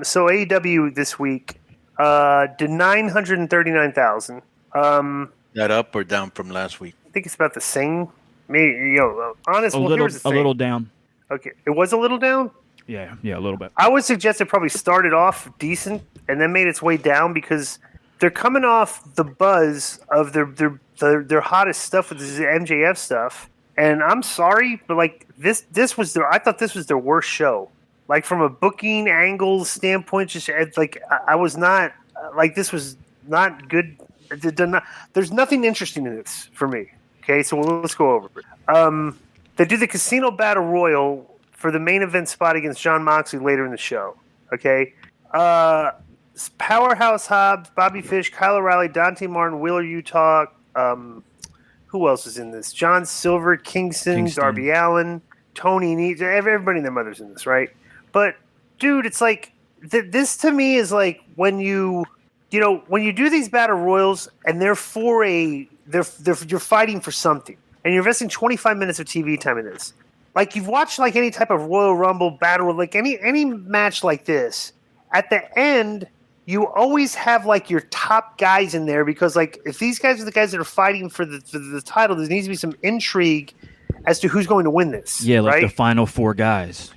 So AEW this week did 939,000. That up or down from last week? I think it's about the same. Maybe, honest. A Well, little, here's the thing. little down. Okay, it was a little down. Yeah, a little bit. I would suggest it probably started off decent and then made its way down because they're coming off the buzz of their hottest stuff with this MJF stuff. And I'm sorry, but like this was I thought this was their worst show. Like from a booking angle standpoint, just like I was not like this was not good. There's nothing interesting in this for me. Okay, so let's go over it. They do the Casino Battle Royal for the main event spot against Jon Moxley later in the show. Okay, Powerhouse Hobbs, Bobby Fish, Kyle O'Reilly, Dante Martin, Wheeler Utah. Who else is in this? John Silver, Kingston. Darby Allin, Tony Nese. Everybody and their mother's in this, right? But dude, it's like this to me is like when you do these battle royals and they're you're fighting for something and you're investing 25 minutes of TV time in this. Like you've watched like any type of Royal Rumble battle, like any match like this. At the end, you always have like your top guys in there because like if these guys are the guys that are fighting for the title, there needs to be some intrigue as to who's going to win this. Yeah, like right? the final four guys,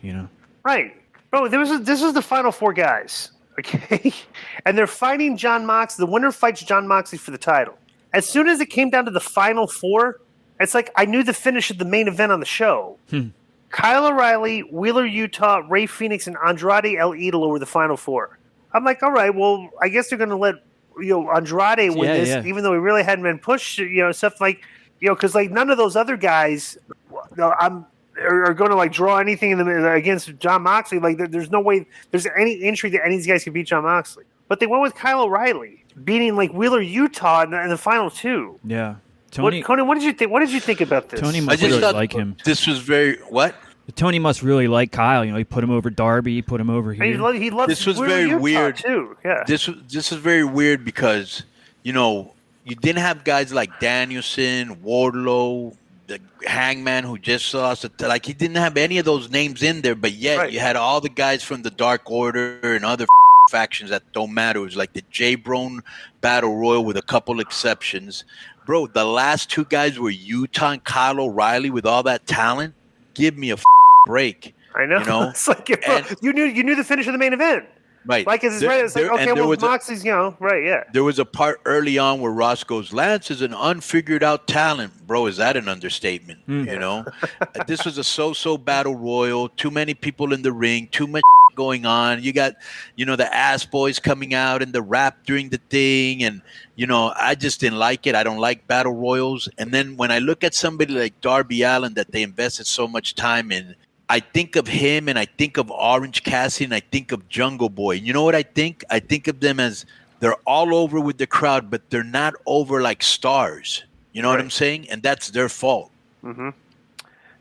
Right. Bro, this was the final four guys, okay? And they're fighting Jon Moxley. The winner fights Jon Moxley for the title. As soon as it came down to the final four, it's like I knew the finish of the main event on the show. Kyle O'Reilly, Wheeler Utah, Ray Phoenix, and Andrade El Idolo were the final four. I'm like, all right, well, I guess they're going to let Andrade win this, even though he really hadn't been pushed, stuff like, because like none of those other guys are going to like draw anything against Jon Moxley. Like there's no way there's any intrigue that any of these guys can beat Jon Moxley. But they went with Kyle O'Reilly beating like Wheeler Utah in the final two. Yeah. Tony, Konnan, what did you think? What did you think about this? Tony must really like him. This was very what? Tony must really like Kyle. He put him over Darby. He put him over here. He loves this was Wheeler very Utah weird too. Yeah. This is very weird because you didn't have guys like Danielson, Wardlow, the Hangman who just lost. Like he didn't have any of those names in there, but yet you had all the guys from the Dark Order and other factions that don't matter. It was like the J Brone Battle Royal with a couple exceptions. Bro, the last two guys were Utah and Kyle O'Reilly with all that talent. Give me a break. I know. It's like you knew the finish of the main event. Right. Like it's like okay, well Moxley's right, yeah. There was a part early on where Ross goes, Lance is an unfigured out talent. Bro, is that an understatement? This was a so-so battle royal, too many people in the ring, too much going on. You got, the ass boys coming out and the rap during the thing. And, I just didn't like it. I don't like battle royals. And then when I look at somebody like Darby Allin that they invested so much time in, I think of him and I think of Orange Cassidy and I think of Jungle Boy. You know what I think? I think of them as they're all over with the crowd, but they're not over like stars. You know what I'm saying? And that's their fault. Mm-hmm.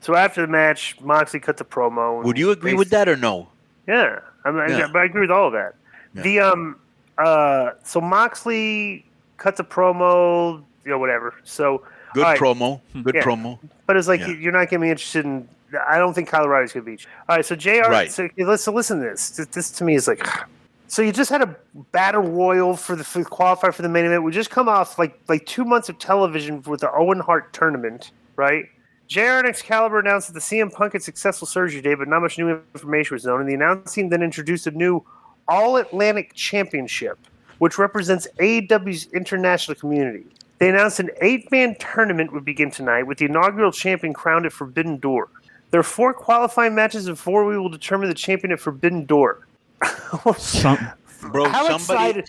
So after the match, Moxley cut the promo. Would you agree with that or no? Yeah, I agree with all of that. Yeah. So Moxley cut the promo, whatever. So good promo, promo. But it's like you're not getting me interested in. I don't think Kyle O'Reilly's going to beat you. All right, so JR. Right. So listen to this. This to me is like. So you just had a battle royal for the qualifier for the main event. We just come off like 2 months of television with the Owen Hart tournament, right? JR and Excalibur announced that the CM Punk had successful surgery today, but not much new information was known. And the announcing team then introduced a new All-Atlantic Championship, which represents AEW's international community. They announced an 8-man tournament would begin tonight, with the inaugural champion crowned at Forbidden Door. There are 4 qualifying matches, and 4 we will determine the champion at Forbidden Door. Bro, how excited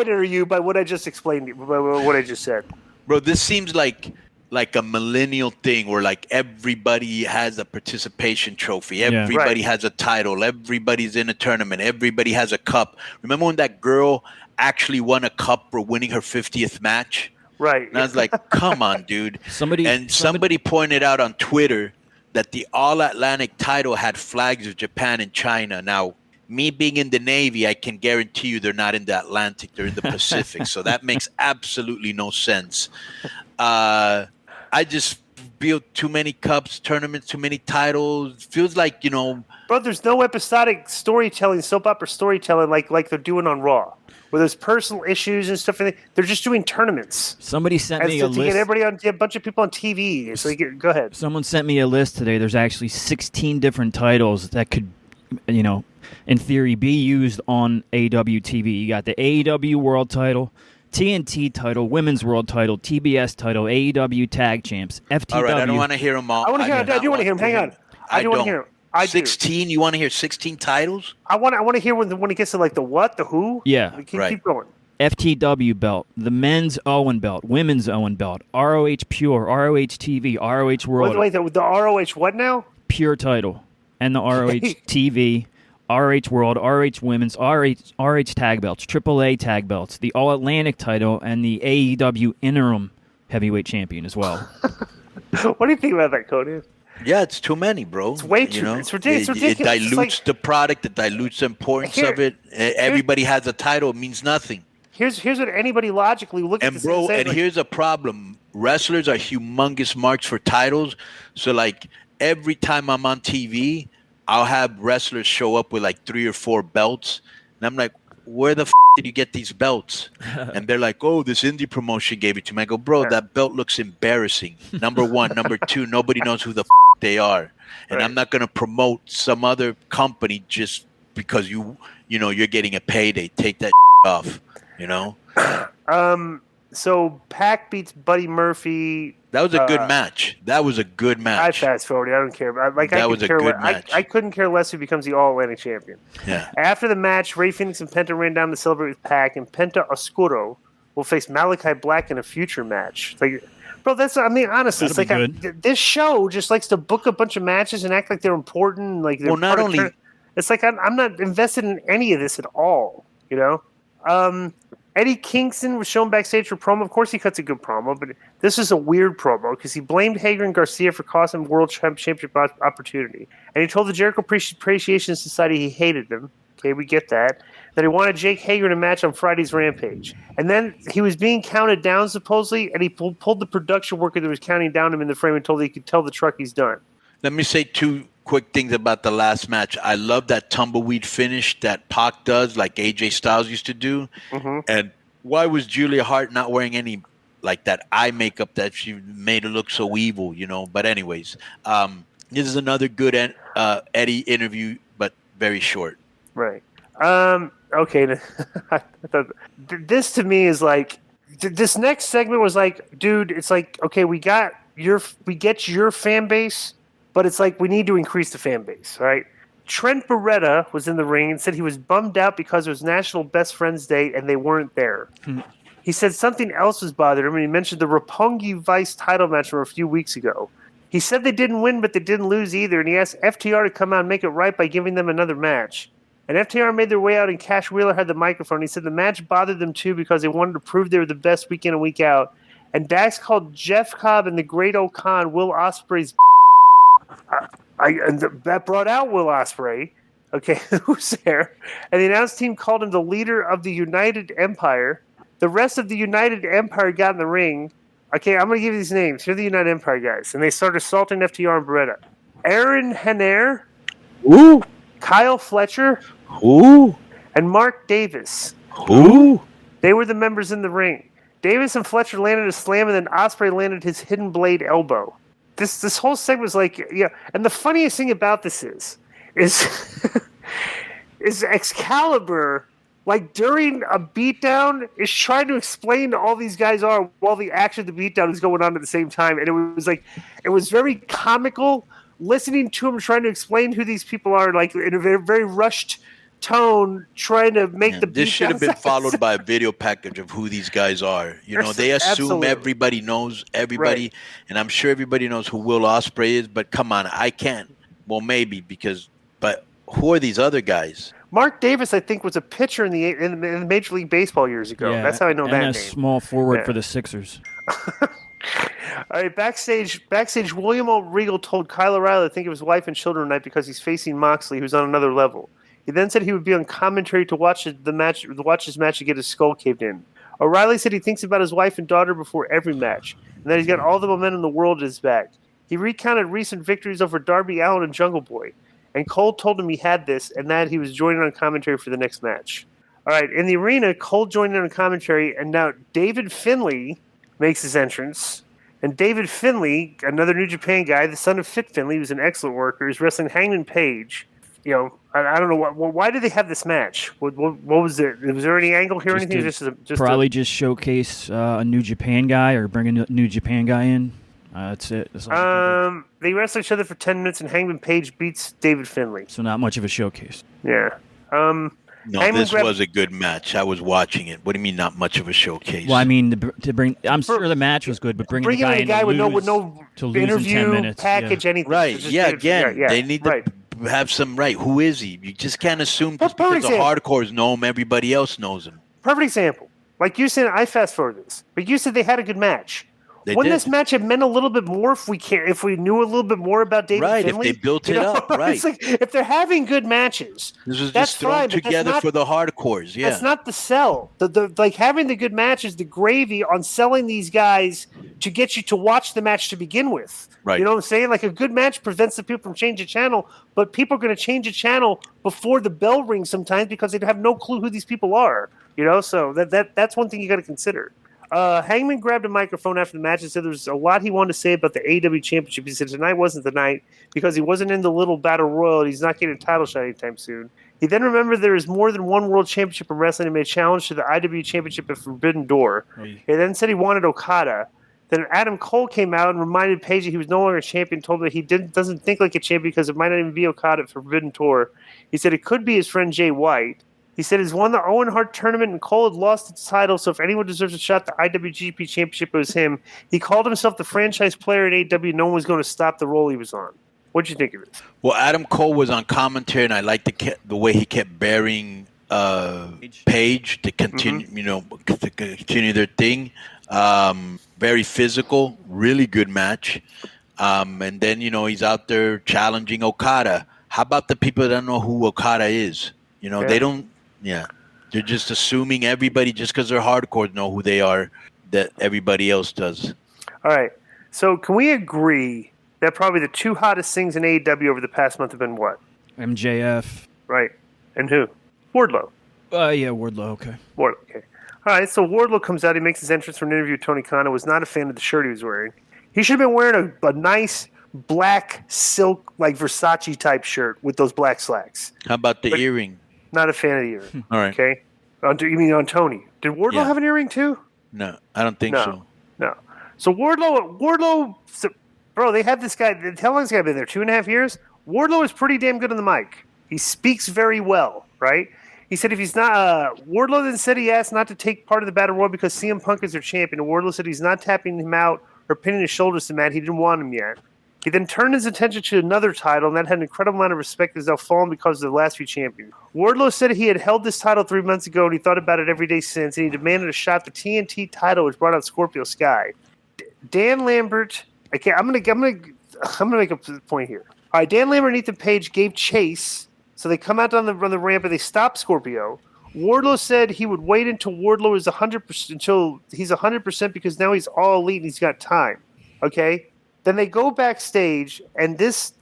are you by what I just explained? By what I just said, bro? This seems like a millennial thing where like everybody has a participation trophy, everybody has a title, everybody's in a tournament, everybody has a cup. Remember when that girl actually won a cup for winning her 50th match? Right. And I was like, come on, dude. Somebody pointed out on Twitter that the All-Atlantic title had flags of Japan and China. Now, me being in the Navy, I can guarantee you they're not in the Atlantic, they're in the Pacific. So that makes absolutely no sense. feel too many cups, tournaments, too many titles. Feels like, Bro, there's no episodic storytelling, soap opera storytelling like they're doing on Raw, where there's personal issues and stuff. They're just doing tournaments. Somebody sent me to a list. Get everybody on, a bunch of people on TV. So go ahead. Someone sent me a list today. There's actually 16 different titles that could, in theory, be used on AEW TV. You got the AEW World Title, TNT title, Women's World Title, TBS title, AEW Tag Champs, FTW. All right, I don't want to hear them all. I want to hear. I do want to hear them. Hang on. I do want to hear them. 16? You want to hear 16 titles? I want to hear when it gets to like the what, the who. Yeah. Keep going. FTW belt, the men's Owen belt, women's Owen belt, ROH Pure, ROH TV, ROH World. Wait, the ROH what now? Pure title, and the ROH TV, ROH World, ROH Women's, RH tag belts, AAA tag belts, the All Atlantic title, and the AEW interim heavyweight champion as well. What do you think about that, Cody? Yeah, it's too many, bro. It's way too. It's ridiculous. It dilutes the product. It dilutes the importance of it. Everybody has a title. It means nothing. Here's what anybody logically look at. Here's a problem. Wrestlers are humongous marks for titles. So, like, every time I'm on TV, I'll have wrestlers show up with, like, 3 or 4 belts. And I'm like, where the did you get these belts? And they're like, oh, this indie promotion gave it to me. I go, bro, that belt looks embarrassing. Number one. Number two, nobody knows who the they are. And I'm not going to promote some other company just because you're getting a payday. Take that off, So Pac beats Buddy Murphy. That was a good match. I fast forward. I don't care. That was a good match. I couldn't care less who becomes the All Atlantic champion. Yeah. After the match, Rey Fenix and Penta ran down to celebrate with Pac, and Penta Oscuro will face Malachi Black in a future match. Bro, honestly, it's like this show just likes to book a bunch of matches and act like they're important. Like, it's like I'm not invested in any of this at all. Eddie Kingston was shown backstage for promo. Of course, he cuts a good promo, but this is a weird promo because he blamed Hager and Garcia for costing him World Championship opportunity. And he told the Jericho Appreciation Society he hated them. Okay, we get that. That he wanted Jake Hager in a match on Friday's Rampage. And then he was being counted down, supposedly, and he pulled the production worker that was counting down him in the frame and told he could tell the truck he's done. Let me say 2 quick things about the last match. I love that tumbleweed finish that Pac does, like AJ Styles used to do. Mm-hmm. And why was Julia Hart not wearing any like that eye makeup that she made her look so evil, But anyways, this is another good Eddie interview, but very short. Right. Okay. This to me is like this next segment was like, dude, it's like, okay, we get your fan base. But it's like we need to increase the fan base, right? Trent Beretta was in the ring and said he was bummed out because it was National Best Friends Day and they weren't there. He said something else was bothering him, and he mentioned the Roppongi Vice title match from a few weeks ago. He said they didn't win, but they didn't lose either, and he asked FTR to come out and make it right by giving them another match. And FTR made their way out, and Cash Wheeler had the microphone. He said the match bothered them too because they wanted to prove they were the best week in and week out. And Dax called Jeff Cobb and the Great O'Khan Will Ospreay's and that brought out Will Ospreay, okay, who's there, and the announced team called him the leader of the United Empire. The rest of the United Empire got in the ring. Okay, I'm going to give you these names. Here are the United Empire guys, and they started assaulting FTR and Beretta. Aaron Henner, Ooh, Kyle Fletcher, Ooh, and Mark Davis. Ooh. They were the members in the ring. Davis and Fletcher landed a slam, and then Ospreay landed his hidden blade elbow. This whole segment was like, yeah. And the funniest thing about this is Excalibur, like during a beatdown, is trying to explain who all these guys are while the action of the beatdown is going on at the same time. And it was very comical listening to him trying to explain who these people are, like in a very, very rushed tone, trying to make the this should have been followed by a video package of who these guys are. They assume everybody knows everybody, right. And I'm sure everybody knows who Will Ospreay is, but come on, I can't. Well, maybe but who are these other guys? Mark Davis, I think, was a pitcher in the Major League Baseball years ago. Yeah, that's how I know that name. And a small forward for the Sixers. All right, backstage, William Regal told Kyle O'Reilly to think of his wife and children tonight because he's facing Moxley, who's on another level. He then said he would be on commentary to watch his match to get his skull caved in. O'Reilly said he thinks about his wife and daughter before every match, and that he's got all the momentum in the world at his back. He recounted recent victories over Darby Allin and Jungle Boy. And Cole told him he had this and that he was joining on commentary for the next match. All right, in the arena, Cole joined in on commentary, and now David Finley makes his entrance. And David Finley, another New Japan guy, the son of Fit Finley, who's an excellent worker, is wrestling Hangman Page. You know, I don't know why did they have this match? What was there? Was there any angle here or anything? Just showcase a New Japan guy or bring a New Japan guy in. That's it. That's they wrestle each other for 10 minutes, and Hangman Page beats David Finley. So not much of a showcase. Yeah. No, this was a good match. I was watching it. What do you mean, not much of a showcase? Well, I mean, to bring. I'm sure the match was good, but bringing a guy with no interview, in 10 minutes, package, anything. Right? They need to have some right. Who is he? You just can't assume just because the hardcores know him, everybody else knows him. Perfect example. Like you said, I fast forward this, but you said they had a good match. Wouldn't this match have meant a little bit more if we knew a little bit more about David Finley? Right, if they built it up, right. It's like, if they're having good matches, this was just thrown together for the hardcores, yeah. That's not the sell. Like having the good match is the gravy on selling these guys to get you to watch the match to begin with. Right. You know what I'm saying? Like a good match prevents the people from changing the channel, but people are going to change the channel before the bell rings sometimes because they have no clue who these people are. You know, so that's one thing you got to consider. Hangman grabbed a microphone after the match and said there was a lot he wanted to say about the AEW Championship. He said tonight wasn't the night because he wasn't in the little battle royal and he's not getting a title shot anytime soon. He then remembered there is more than one world championship in wrestling and made a challenge to the IW Championship at Forbidden Door. He then said he wanted Okada. Then Adam Cole came out and reminded Page that he was no longer a champion, told him that he doesn't think like a champion because it might not even be Okada at Forbidden Door. He said it could be his friend Jay White. He said he's won the Owen Hart tournament and Cole had lost its title, so if anyone deserves a shot at the IWGP Championship, it was him. He called himself the franchise player at AEW. No one was going to stop the role he was on. What'd you think of it? Well, Adam Cole was on commentary, and I liked the way he kept burying Page to continue, to continue their thing. Very physical, really good match. And then, he's out there challenging Okada. How about the people that don't know who Okada is? They don't. Yeah, they're just assuming everybody, just because they're hardcore, know who they are, that everybody else does. All right. So can we agree that probably the two hottest things in AEW over the past month have been what? MJF. Right. And who? Wardlow. Yeah, Wardlow. Okay. Wardlow. Okay. All right. So Wardlow comes out. He makes his entrance for an interview with Tony Khan. Was not a fan of the shirt he was wearing. He should have been wearing a nice black silk, like Versace type shirt with those black slacks. How about the earring? Not a fan of the earring. All right. Okay. You mean on Tony? Did Wardlow have an earring too? No, I don't think so. No. So Wardlow, bro, they had this guy. How long has this guy been there? 2.5 years? Wardlow is pretty damn good on the mic. He speaks very well, right? He said if he's not, Wardlow then said he asked not to take part of the Battle Royal because CM Punk is their champion. And Wardlow said he's not tapping him out or pinning his shoulders to Matt. He didn't want him yet. He then turned his attention to another title, and that had an incredible amount of respect as they've fallen because of the last few champions. Wardlow said he had held this title 3 months ago, and he thought about it every day since, and he demanded a shot at the TNT title, which brought out Scorpio Sky. Dan Lambert, I'm gonna make a point here. All right, Dan Lambert and Ethan Page gave chase, so they come out on the ramp and they stop Scorpio. Wardlow said he would wait until Wardlow is 100% until he's 100% because now he's all elite and he's got time. Okay. Then they go backstage, and this,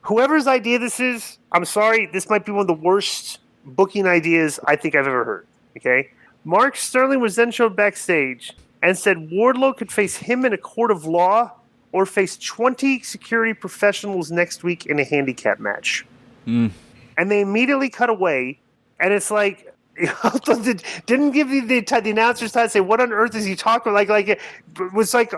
whoever's idea this is, I'm sorry, this might be one of the worst booking ideas I think I've ever heard, okay? Mark Sterling was then showed backstage and said Wardlow could face him in a court of law or face 20 security professionals next week in a handicap match. And they immediately cut away, and it's like, didn't give the announcers time to say, what on earth is he talking about? Like it was like,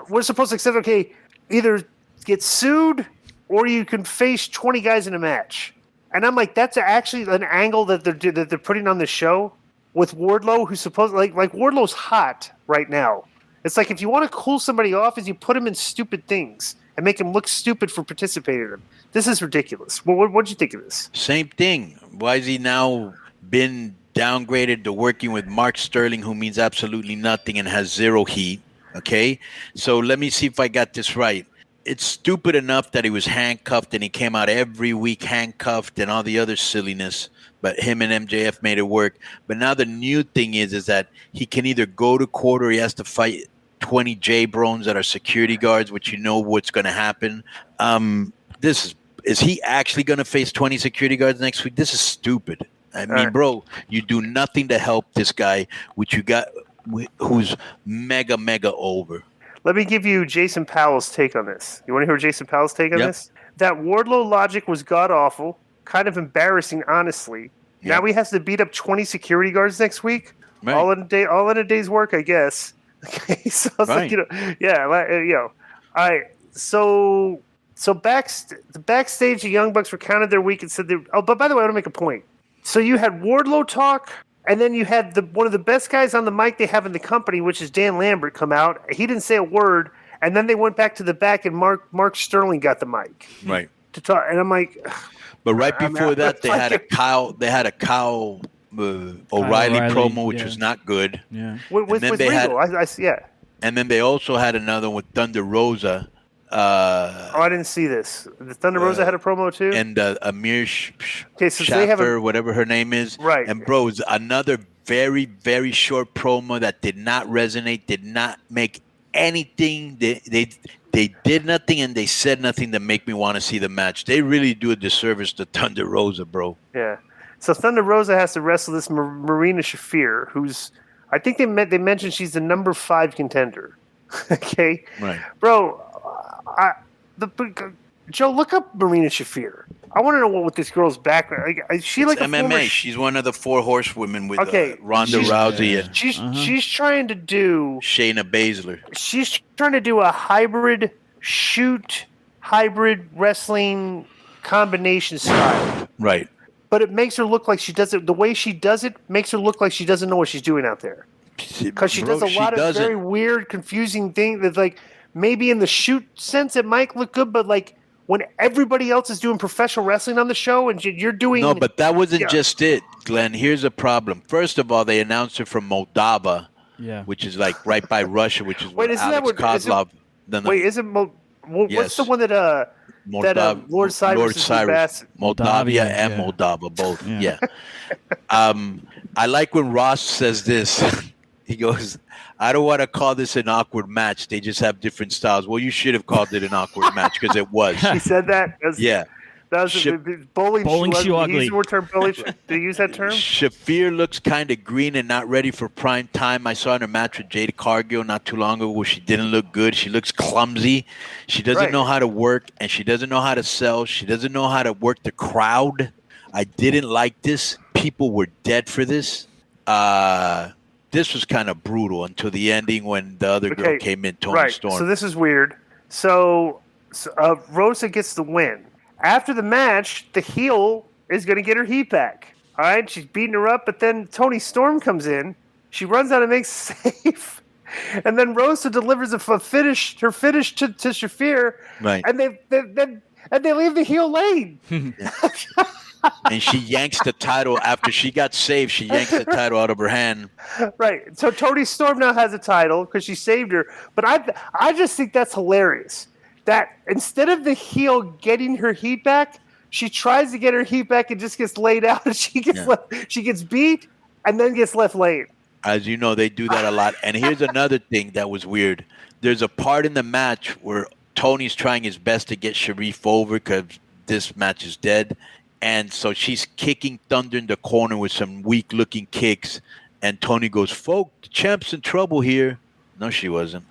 we're supposed to accept, okay, either get sued or you can face 20 guys in a match. And I'm like, that's actually an angle that they're putting on the show with Wardlow, who's supposed like Wardlow's hot right now. It's like if you want to cool somebody off, is you put him in stupid things and make him look stupid for participating in them. This is ridiculous. What'd you think of this? Same thing. Why is he now been downgraded to working with Mark Sterling, who means absolutely nothing and has zero heat? Okay, so let me see if I got this right. It's stupid enough that he was handcuffed and he came out every week handcuffed and all the other silliness, but him and MJF made it work. But now the new thing is that he can either go to court or he has to fight 20 J-Brones that are security guards, which you know what's going to happen. Is he actually going to face 20 security guards next week? This is stupid. I mean, bro, you do nothing to help this guy, which you got, who's mega over. Let me give you Jason Powell's take on this. You want to hear Jason Powell's take on this? That Wardlow logic was god-awful, kind of embarrassing, honestly. Now he has to beat up 20 security guards next week, all in a day's work, I guess. Okay, so it's like, all right. So backstage, the Young Bucks recounted their week and said, but by the way, I want to make a point. So you had Wardlow talk, and then you had one of the best guys on the mic they have in the company, which is Dan Lambert, come out. He didn't say a word, and then they went back to the back, and Mark Sterling got the mic, right, to talk. And I'm like, but right before that, they had a Kyle O'Reilly promo, which was not good. Yeah, with Regal, and then they also had another with Thunder Rosa. I didn't see this. The Thunder Rosa had a promo too, and Amir Shafir, whatever her name is, right? And bro, it's another very very short promo that did not resonate, did not make anything. They did nothing and they said nothing to make me want to see the match. They really do a disservice to Thunder Rosa, bro. Yeah. So Thunder Rosa has to wrestle this Marina Shafir, who's, I think they mentioned she's the number 5 contender. Okay, right, bro. Joe, look up Marina Shafir. I want to know what this girl's background. She it's like MMA. She's one of the 4 horsewomen with Ronda Rousey and she's trying to do Shayna Baszler. She's trying to do a hybrid wrestling combination style. Right. But it makes her look like she does it. The way she does it makes her look like she doesn't know what she's doing out there. Because she does a lot of very weird, confusing things that, like, maybe in the shoot sense it might look good, but like when everybody else is doing professional wrestling on the show and you're doing... No, but that wasn't just it, Glenn. Here's a problem. First of all, they announced her from Moldova, which is like right by Russia, which is where Alex Kozlov... What's the one that... Lord Cyrus. Moldavia and Moldova, both. Yeah. I like when Ross says this. He goes, I don't want to call this an awkward match. They just have different styles. Well, you should have called it an awkward match because it was. He said that? That was bowling shoe ugly. Did you use the term bowling shoe? Did you use that term? Shafir looks kind of green and not ready for prime time. I saw in her match with Jade Cargill not too long ago where she didn't look good. She looks clumsy. She doesn't know how to work, and she doesn't know how to sell. She doesn't know how to work the crowd. I didn't like this. People were dead for this. This was kind of brutal until the ending when the other girl came in, Toni Storm. So this is weird. So Rosa gets the win. After the match, the heel is going to get her heat back. All right, she's beating her up, but then Toni Storm comes in. She runs out and makes a save. And then Rosa delivers her finish to Shafir. Right. And they leave the heel lane. And she yanks the title after she got saved. She yanks the title out of her hand. Right. So Toni Storm now has a title because she saved her. But I just think that's hilarious. That instead of the heel getting her heat back, she tries to get her heat back and just gets laid out. And she gets beat and then gets left laying. As you know, they do that a lot. And here's another thing that was weird. There's a part in the match where Tony's trying his best to get Sharif over because this match is dead. And so she's kicking Thunder in the corner with some weak-looking kicks. And Tony goes, "Folk, the champ's in trouble here." No, she wasn't.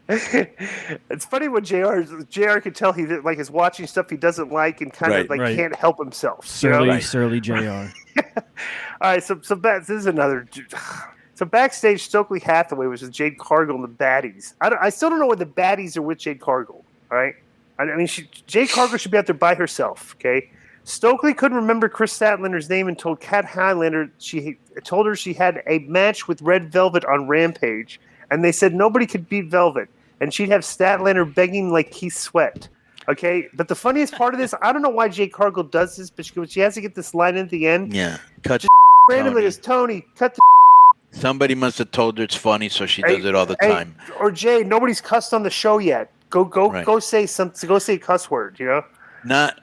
It's funny when JR could tell he is watching stuff he doesn't like and kind of can't help himself. Surly JR. All right, so this is another. So backstage, Stokely Hathaway was with Jade Cargill and the baddies. I still don't know why the baddies are with Jade Cargill. All right, I mean Jade Cargill should be out there by herself. Okay, Stokely couldn't remember Chris Statlander's name and told Kat Highlander she told her she had a match with Red Velvet on Rampage, and they said nobody could beat Velvet. And she'd have Statlander begging like Keith Sweat. Okay? But the funniest part of this, I don't know why Jade Cargill does this, but she has to get this line at the end. Yeah. Cut just randomly as Tony, cut the Somebody must have told her it's funny, so she does it all the time. Or Jay, nobody's cussed on the show yet. Go say something. Go say a cuss word, you know? Not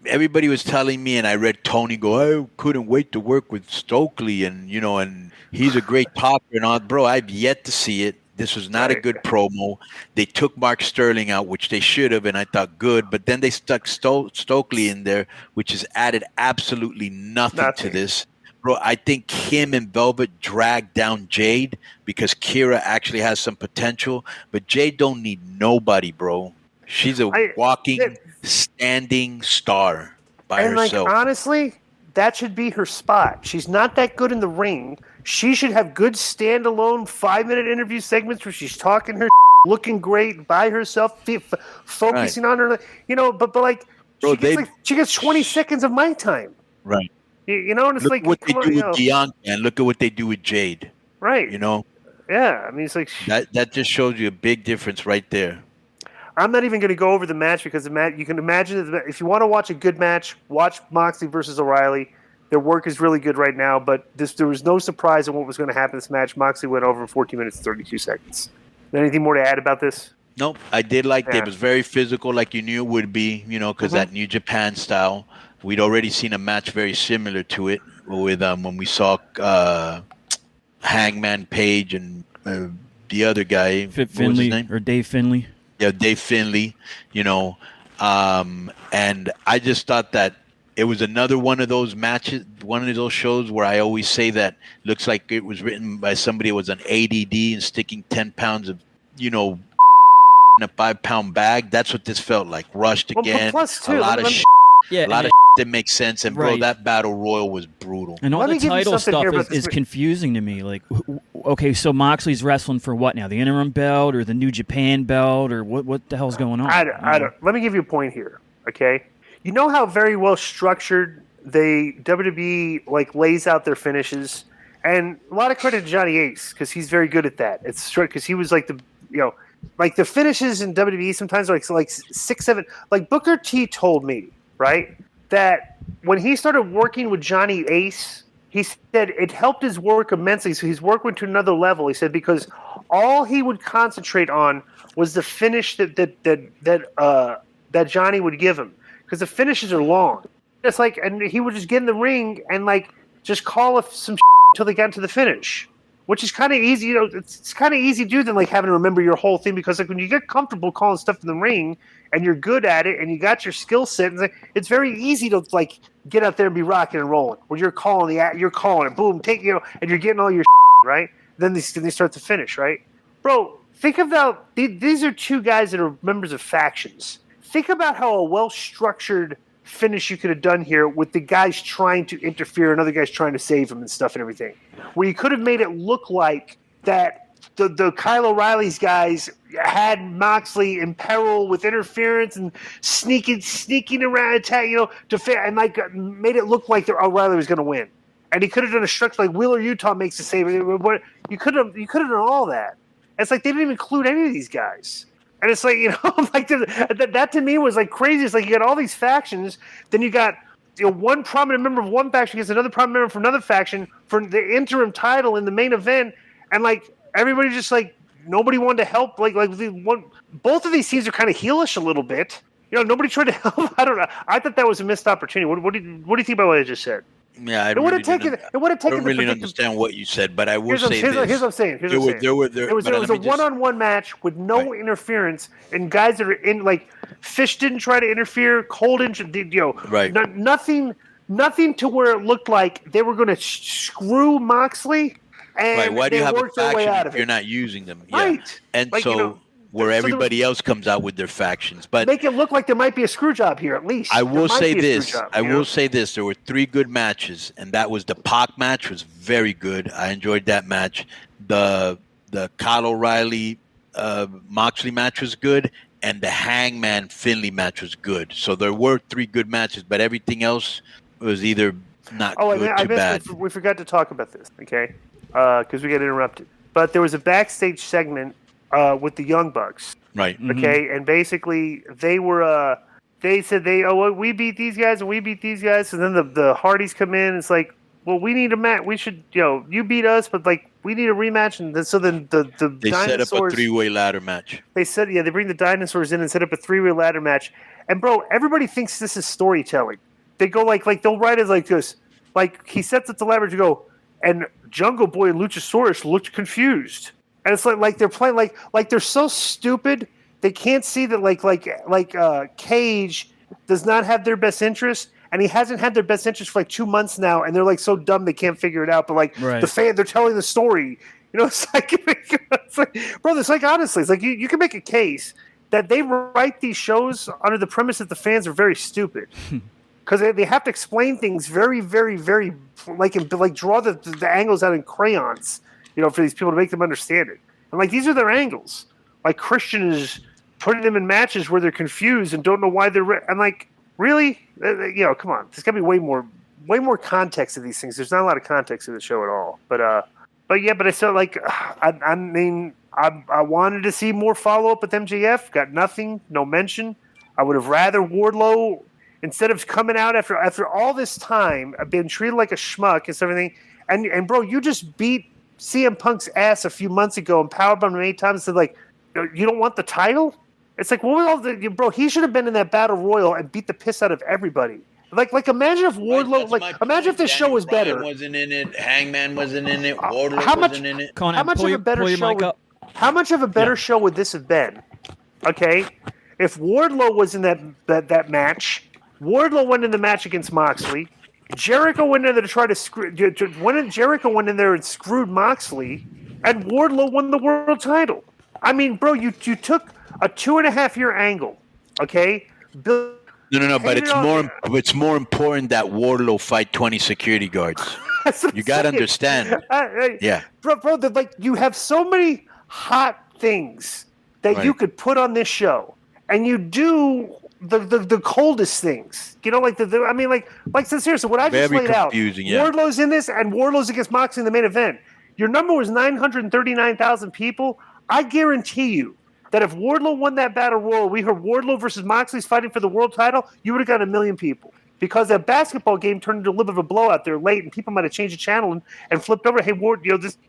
everybody was telling me, and I read Tony go, I couldn't wait to work with Stokely, and and he's a great talker and all. Bro, I've yet to see it. This was not a good promo. They took Mark Sterling out, which they should have, and I thought good. But then they stuck Stokely in there, which has added absolutely nothing to this. Bro, I think him and Velvet dragged down Jade because Kira actually has some potential. But Jade don't need nobody, bro. She's a walking, standing star by herself. Like, honestly, that should be her spot. She's not that good in the ring. She should have good standalone 5-minute interview segments where she's talking her, looking great by herself, focusing on her. But like, bro, she gets 20 seconds of my time. Right. And it's look like what they do with Bianca, and look at what they do with Jade. Right. Yeah. I mean, it's like that just shows you a big difference right there. I'm not even going to go over the match because you can imagine if you want to watch a good match, watch Moxley versus O'Reilly. Their work is really good right now, but there was no surprise in what was going to happen in this match. Moxley went over in 14 minutes and 32 seconds. Anything more to add about this? Nope. I did like it. It was very physical like you knew it would be, because that New Japan style. We'd already seen a match very similar to it with when we saw Hangman Page and the other guy. Finley or Dave Finley. Yeah, Dave Finley, and I just thought that it was another one of those matches, one of those shows where I always say that looks like it was written by somebody who was on ADD and sticking 10 pounds of, in a 5-pound bag. That's what this felt like. Rushed again. Plus, too, a lot of shit. Yeah, a lot of that makes sense. And, bro, that battle royal was brutal. And all the title stuff is confusing to me. Like, okay, so Moxley's wrestling for what now? The interim belt or the New Japan belt or what the hell's going on? I don't. Let me give you a point here, okay? You know how very well structured WWE lays out their finishes, and a lot of credit to Johnny Ace because he's very good at that. It's true because he was the finishes in WWE sometimes are like 6, 7. Like Booker T told me, right, that when he started working with Johnny Ace, he said it helped his work immensely. So his work went to another level. He said because all he would concentrate on was the finish that Johnny would give him. Because the finishes are long. It's and he would just get in the ring and just call some until they got into the finish, which is kind of easy. It's kind of easy to do than having to remember your whole thing because when you get comfortable calling stuff in the ring and you're good at it and you got your skill set, it's very easy to get out there and be rocking and rolling. When you're calling it, boom, and you're getting all your right. Then they start to finish, right, bro. Think about these are two guys that are members of factions. Think about how a well-structured finish you could have done here with the guys trying to interfere and other guys trying to save them and stuff and everything. Where you could have made it look like that the Kyle O'Reilly's guys had Moxley in peril with interference and sneaking around attack, and made it look like O'Reilly was going to win. And he could have done a structure like Wheeler Utah makes the save. You could have done all that. It's they didn't even include any of these guys. And it's that to me was crazy. It's you got all these factions, then you got one prominent member of one faction against another prominent member from another faction for the interim title in the main event, and everybody just nobody wanted to help. Both of these teams are kind of heelish a little bit. Nobody tried to help. I don't know. I thought that was a missed opportunity. What do you think about what I just said? Yeah, it would have taken. I don't really understand what you said, but I will say this. Here's what I'm saying. It was a one-on-one match with no interference, and guys that are in Fish didn't try to interfere. Cole didn't. Nothing to where it looked like they were going to screw Moxley. And why do you have a faction if you're you're not using them? Yeah. Right. And where everybody else comes out with their factions. But make it look like there might be a screw job here, at least. I will say this. There were 3 good matches, and that was the Pac match was very good. I enjoyed that match. The Kyle O'Reilly Moxley match was good, and the Hangman Finley match was good. So there were 3 good matches, but everything else was either not good too bad. We forgot to talk about this, okay? Because we got interrupted. But there was a backstage segment with the Young Bucks, right? Okay, and basically they were they said we beat these guys and we beat these guys, and then the Hardys come in. And it's well, we need a match. We should, you beat us, but like we need a rematch. And then, so then the They set up a dinosaurs. 3-way ladder match. They said, they bring the dinosaurs in and set up a 3-way ladder match. And bro, everybody thinks this is storytelling. They go like they'll write it like this. Like he sets up the ladder to go, and Jungle Boy and Luchasaurus looked confused. And it's like they're playing like they're so stupid they can't see that Cage does not have their best interest, and he hasn't had their best interest for like 2 months now, and they're like so dumb they can't figure it out. But like they're telling the story. It's like, bro, it's like honestly, it's like you can make a case that they write these shows under the premise that the fans are very stupid. Because they have to explain things very, very, very draw the angles out in crayons, for these people to make them understand it. And like these are their angles. Like Christian is putting them in matches where they're confused and don't know why they're. I'm like, really? Come on. There's got to be way more context to these things. There's not a lot of context in the show at all. But I felt like I mean I wanted to see more follow up with MJF. Got nothing, no mention. I would have rather Wardlow. Instead of coming out after all this time, I've been treated like a schmuck and everything. And bro, you just beat CM Punk's ass a few months ago and powerbombed him 8 times and said, like, you don't want the title? It's like, what was all the bro? He should have been in that battle royal and beat the piss out of everybody. Like imagine if Wardlow, imagine if this show was better. Wasn't in it. Hangman wasn't in it. Wardlow wasn't in it. Konnan, how much of a better show? How much of a better show would this have been? Okay, if Wardlow was in that match. Wardlow went in the match against Moxley. Jericho went in there to try to screw. Jericho went in there and screwed Moxley, and Wardlow won the world title. I mean, bro, you took a 2.5-year angle, okay? No, but it's more important that Wardlow fight 20 security guards. You got to understand. Yeah, bro, you have so many hot things that you could put on this show, and you do. The coldest things, seriously, what I just laid out. Yeah. Wardlow's in this, and Wardlow's against Moxley in the main event. Your number was 939,000 people. I guarantee you that if Wardlow won that battle royal, we heard Wardlow versus Moxley's fighting for the world title, you would have got 1 million people. Because that basketball game turned into a little bit of a blowout there late, and people might have changed the channel and flipped over. Hey, Ward,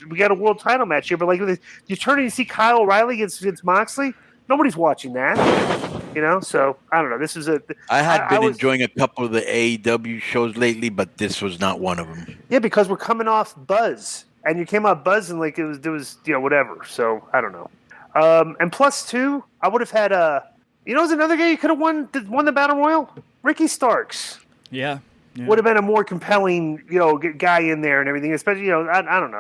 we got a world title match here, but like you turn and you see Kyle O'Reilly against Moxley. Nobody's watching that, So I don't know. This is I had been enjoying a couple of the AEW shows lately, but this was not one of them. Yeah, because we're coming off Buzz, and you came off Buzz, and like it was whatever. So I don't know. And plus 2, I would have had there's another guy you could have won the battle royal. Ricky Starks. Yeah. Would have been a more compelling guy in there and everything. Especially I don't know.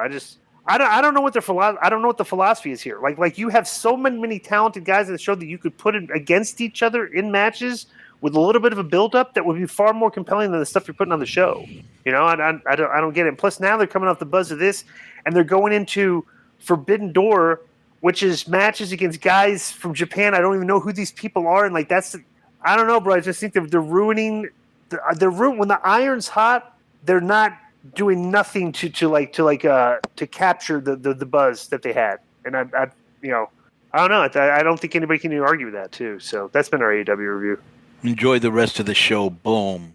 I don't know what I don't know what the philosophy is here. Like you have so many talented guys in the show that you could put in against each other in matches with a little bit of a build-up that would be far more compelling than the stuff you're putting on the show. I don't get it. And plus now they're coming off the buzz of this, and they're going into Forbidden Door, which is matches against guys from Japan. I don't even know who these people are, and like I don't know, bro. I just think they're ruining. When the iron's hot, they're not doing nothing to capture the buzz that they had, and I don't know. I don't think anybody can argue with that too. So that's been our AEW review. Enjoy the rest of the show. Boom.